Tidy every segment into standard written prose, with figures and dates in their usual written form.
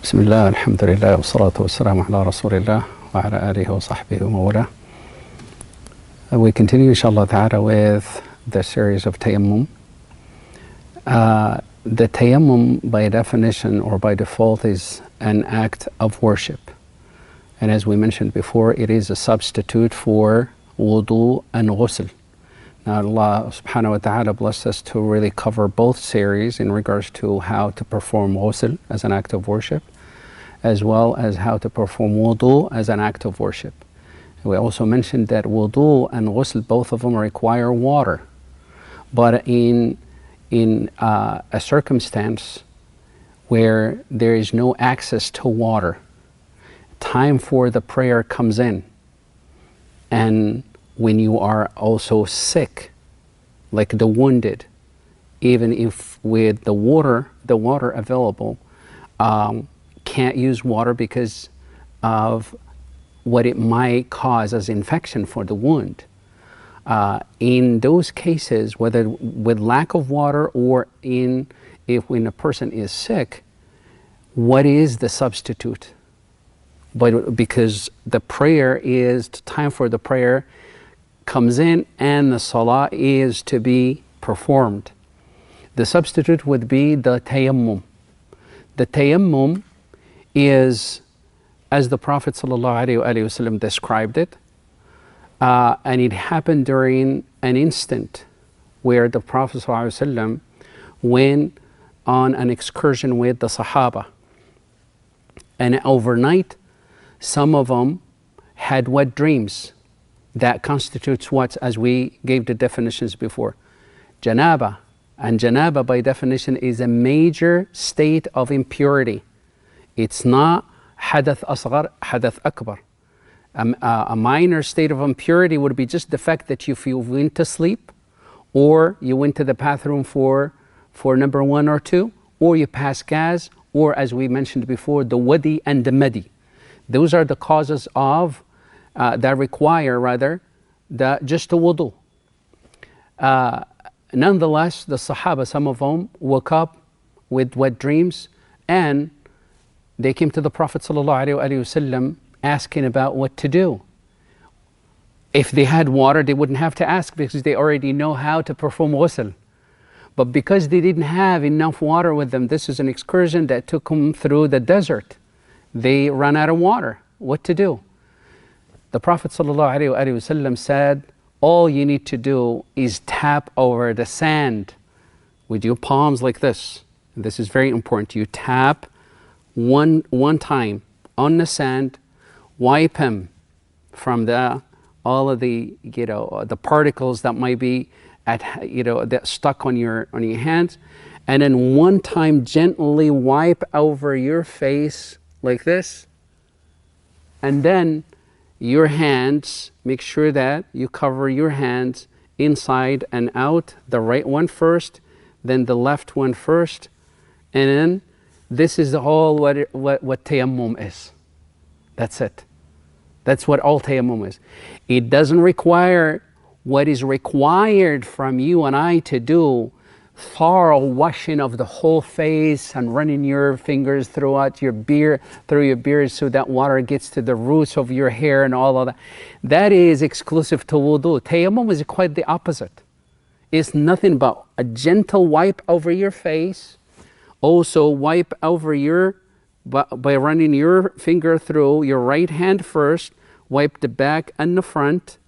بسم الله الحمد لله والصلاة والسلام على رسول الله وعلى آله وصحبه ومن We continue inshallah ta'ala with the series of Tayammum. The Tayammum by definition or by default is an act of worship. And as we mentioned before, it is a substitute for wudu and ghusl. Now Allah subhanahu wa ta'ala blessed us to really cover both series in regards to how to perform ghusl as an act of worship, as well as how to perform wudu as an act of worship. We also mentioned that wudu and ghusl, both of them require water. But in a circumstance where there is no access to water, time for the prayer comes in. And when you are also sick, like the wounded, even if with the water available, can't use water because of what it might cause as infection for the wound. In those cases, whether with lack of water or when a person is sick, what is the substitute? But because the prayer is, time for the prayer comes in and the salah is to be performed. The substitute would be the tayammum. The tayammum is, as the Prophet ﷺ described it, and it happened during an instant where the Prophet ﷺ went on an excursion with the Sahaba. And overnight, some of them had wet dreams. That constitutes what, as we gave the definitions before, janaba. And janaba by definition is a major state of impurity. It's not hadath asghar, hadath akbar. A minor state of impurity would be just the fact that you went to sleep, or you went to the bathroom for number 1 or 2, or you passed gas, or as we mentioned before, the wadi and the madi. Those are the causes of that require just a wudu. Nonetheless, the Sahaba, some of them woke up with wet dreams, and they came to the Prophet ﷺ asking about what to do. If they had water, they wouldn't have to ask because they already know how to perform ghusl. But because they didn't have enough water with them, this is an excursion that took them through the desert. They ran out of water. What to do? The Prophet ﷺ said, all you need to do is tap over the sand with your palms like this. And this is very important. You tap one time on the sand, wipe him from all of the the particles that might be that stuck on your hands, and then one time gently wipe over your face like this, and then your hands, make sure that you cover your hands inside and out, the right one first, then the left one first, and then this is all what tayammum is. That's it. That's what all tayammum is. It doesn't require what is required from you and I to do, thorough washing of the whole face and running your fingers through your beard so that water gets to the roots of your hair and all of that. That is exclusive to wudu. Tayammum is quite the opposite. It's nothing but a gentle wipe over your face. Also wipe over by running your finger through your right hand first, wipe the back and the front,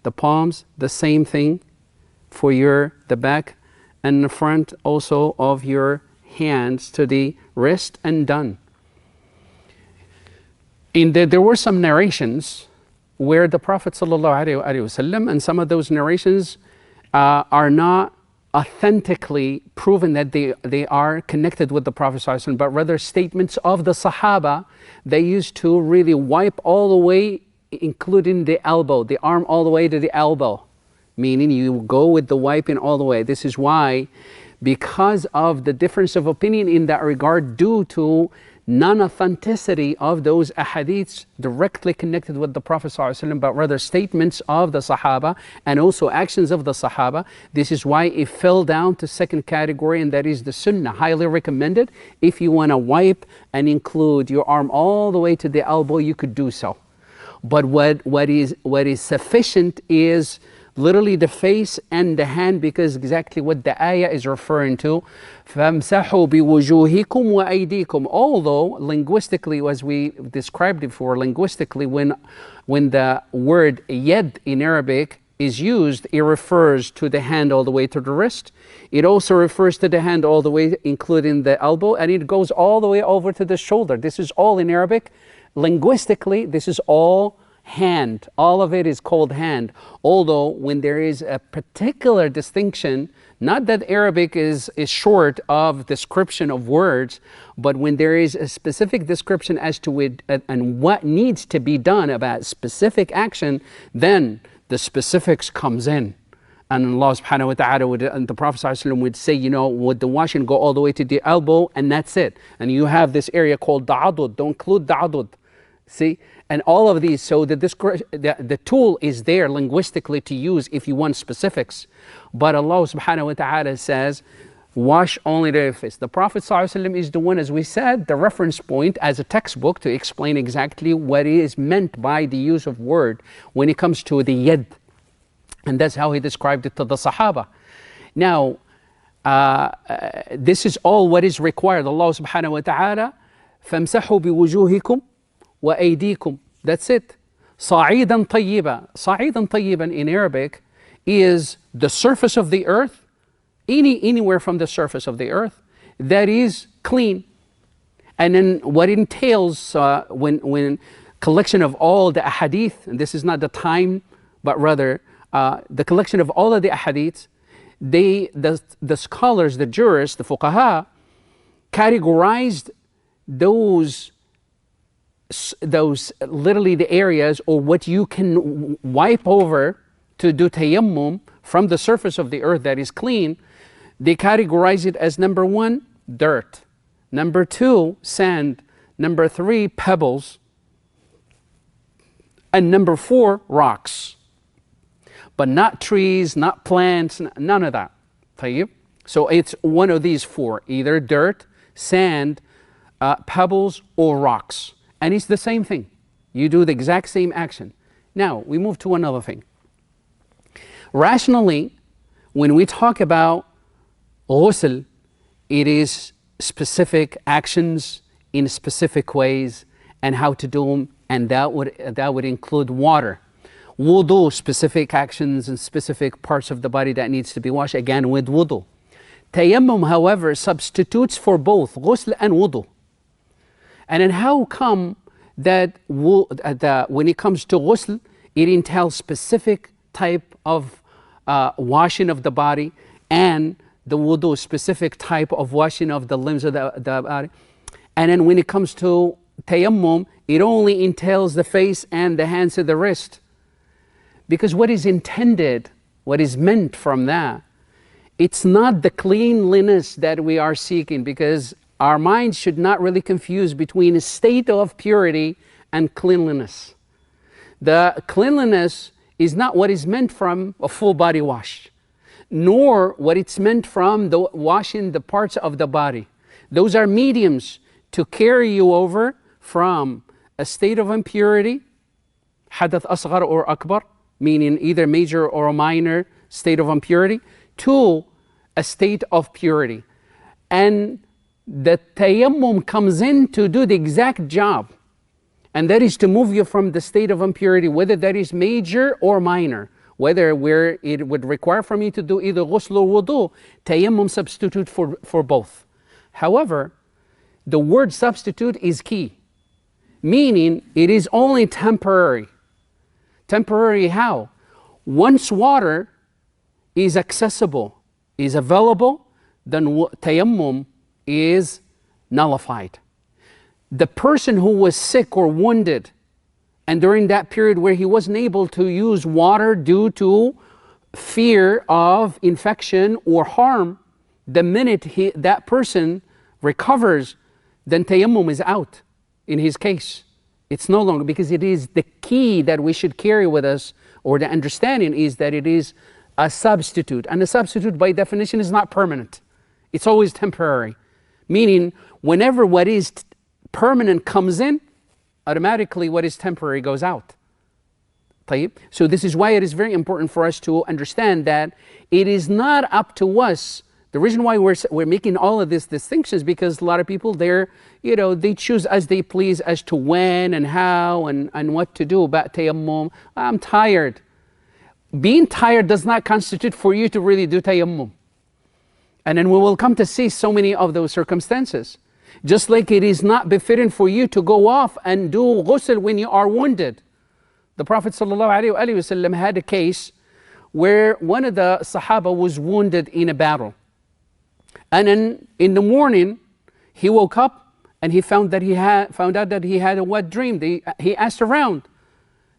the palms, the same thing for the back and the front also of your hands to the wrist, and done. There were some narrations where the Prophet ﷺ, and some of those narrations are not authentically proven that they are connected with the Prophet ﷺ, but rather statements of the Sahaba. They used to really wipe all the way, including the elbow, the arm all the way to the elbow, meaning you go with the wiping all the way. This is why, because of the difference of opinion in that regard, due to non-authenticity of those ahadiths directly connected with the Prophet ﷺ, but rather statements of the Sahaba and also actions of the Sahaba. This is why it fell down to second category, and that is the Sunnah. Highly recommended. If you want to wipe and include your arm all the way to the elbow, you could do so. But what is sufficient is literally the face and the hand, because exactly what the ayah is referring to. فَامْسَحُوا بِوُجُوهِكُمْ وَأَيْدِيكُمْ. Although linguistically, as we described before, linguistically when the word yad in Arabic is used, it refers to the hand all the way to the wrist. It also refers to the hand all the way, including the elbow, and it goes all the way over to the shoulder. This is all in Arabic. Linguistically, this is all hand. All of it is called hand. Although when there is a particular distinction, not that Arabic is short of description of words, but when there is a specific description as to it and what needs to be done about specific action, then the specifics comes in. And Allah subhanahu wa ta'ala and the Prophet ﷺ would say, you know, would the washing go all the way to the elbow, and that's it. And you have this area called the adud. Don't include the adud. See? And all of these, so the tool is there linguistically to use if you want specifics. But Allah subhanahu wa ta'ala says, wash only the face. The Prophet ﷺ is the one, as we said, the reference point as a textbook to explain exactly what is meant by the use of word when it comes to the yad. And that's how he described it to the Sahaba. Now, this is all what is required. Allah subhanahu wa ta'ala, فَامْسَحُوا بِوُجُوهِكُمْ وَأَيْدِيكُمْ. That's it. صَعِيدًا طَيِّبًا. صَعِيدًا طَيِّبًا in Arabic is the surface of the earth, anywhere from the surface of the earth, that is clean. And then what it entails when collection of all the ahadith, and this is not the time, but rather the collection of all of the ahadith, the scholars, the jurists, the fuqaha, categorized those literally the areas or what you can wipe over to do tayammum from the surface of the earth that is clean. They categorize it as number 1, dirt, number 2, sand, number 3, pebbles, and number 4, rocks. But not trees, not plants, none of that. So it's one of these 4, either dirt, sand, pebbles, or rocks. And it's the same thing. You do the exact same action. Now, we move to another thing. Rationally, when we talk about ghusl, it is specific actions in specific ways and how to do them, and that would include water. Wudu, specific actions and specific parts of the body that needs to be washed, again with wudu. Tayammum, however, substitutes for both ghusl and wudu. And then how come that when it comes to ghusl, it entails specific type of washing of the body, and the wudu, specific type of washing of the limbs of the body. And then when it comes to tayammum, it only entails the face and the hands to the wrist. Because what is intended, what is meant from that, it's not the cleanliness that we are seeking, because our minds should not really confuse between a state of purity and cleanliness. The cleanliness is not what is meant from a full body wash, nor what it's meant from the washing the parts of the body. Those are mediums to carry you over from a state of impurity, hadath asghar or akbar, meaning either major or minor state of impurity, to a state of purity. And the tayammum comes in to do the exact job, and that is to move you from the state of impurity, whether that is major or minor, whether where it would require from you to do either ghusl or wudu. Tayammum substitute for both. However, the word substitute is key, meaning it is only temporary. Temporary how? Once water is accessible, is available, then tayammum is nullified. The person who was sick or wounded, and during that period where he wasn't able to use water due to fear of infection or harm, the minute that person recovers, then tayammum is out in his case. It's no longer, because it is the key that we should carry with us, or the understanding is that it is a substitute. And a substitute by definition is not permanent. It's always temporary. Meaning, whenever what is permanent comes in, automatically what is temporary goes out. So this is why it is very important for us to understand that it is not up to us. The reason why we're making all of these distinctions, because a lot of people, they choose as they please as to when and how and what to do about tayammum. I'm tired. Being tired does not constitute for you to really do tayammum. And then we will come to see so many of those circumstances. Just like it is not befitting for you to go off and do ghusl when you are wounded. The Prophet ﷺ had a case where one of the Sahaba was wounded in a battle. And then in the morning, he woke up and he found out that he had a wet dream. He asked around.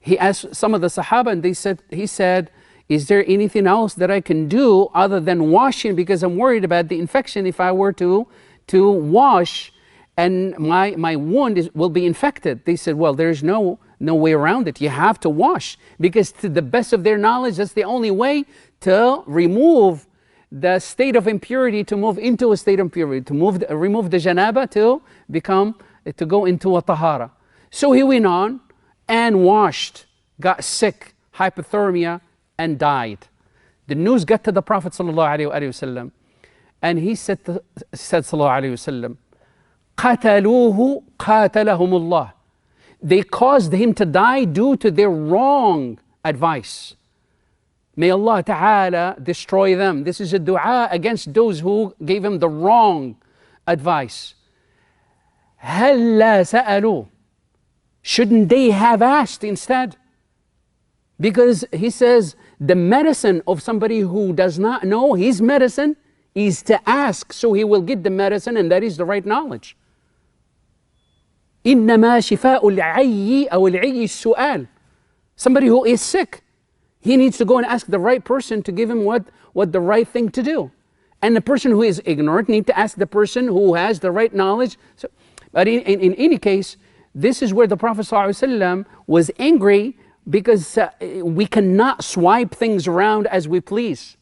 He asked some of the Sahaba, and he said, is there anything else that I can do other than washing? Because I'm worried about the infection. If I were to wash, and my wound will be infected. They said, well, there's no way around it. You have to wash, because to the best of their knowledge, that's the only way to remove the state of impurity, to move into a state of purity, to remove the janaba, to go into a tahara. So he went on and washed, got sick, hypothermia, and died. The news got to the Prophet ﷺ, and he said ﷺ, قَتَلُوهُ قَاتَلَهُمُ اللَّهِ. They caused him to die due to their wrong advice. May Allah Ta'ala destroy them. This is a dua against those who gave him the wrong advice. هَلَّا سَأَلُوا. Shouldn't they have asked instead? Because he says the medicine of somebody who does not know his medicine is to ask, so he will get the medicine, and that is the right knowledge. إنما شفاء العي أو العي السؤال. Somebody who is sick, he needs to go and ask the right person to give him what the right thing to do. And the person who is ignorant needs to ask the person who has the right knowledge. So, but in any case, this is where the Prophet ﷺ was angry, because we cannot swipe things around as we please.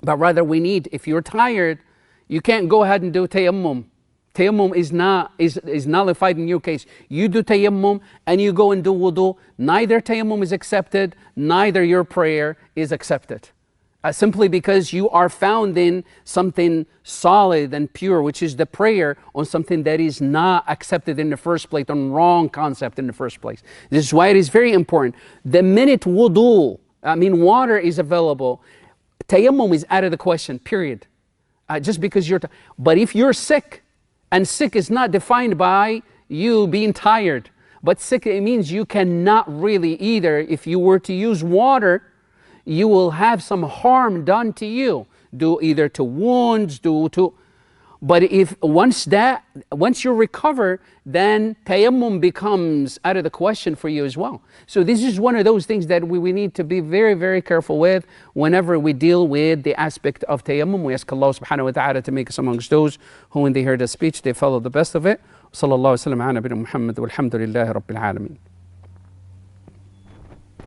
But rather we need, if you're tired, you can't go ahead and do tayammum. Tayammum is nullified in your case. You do tayammum and you go and do wudu. Neither tayammum is accepted, neither your prayer is accepted. Simply because you are found in something solid and pure, which is the prayer, on something that is not accepted in the first place, on wrong concept in the first place. This is why it is very important. The minute water is available, tayammum is out of the question, period. Just because but if you're sick, and sick is not defined by you being tired, but sick, it means you cannot really either. If you were to use water, you will have some harm done to you, either to wounds, but once you recover, then tayammum becomes out of the question for you as well. So this is one of those things that we need to be very, very careful with whenever we deal with the aspect of tayammum. We ask Allah subhanahu wa ta'ala to make us amongst those who, when they hear the speech, they follow the best of it. Sallallahu alaihi wa sallam ala nabiyina Muhammad walhamdulillahi rabbil alameen.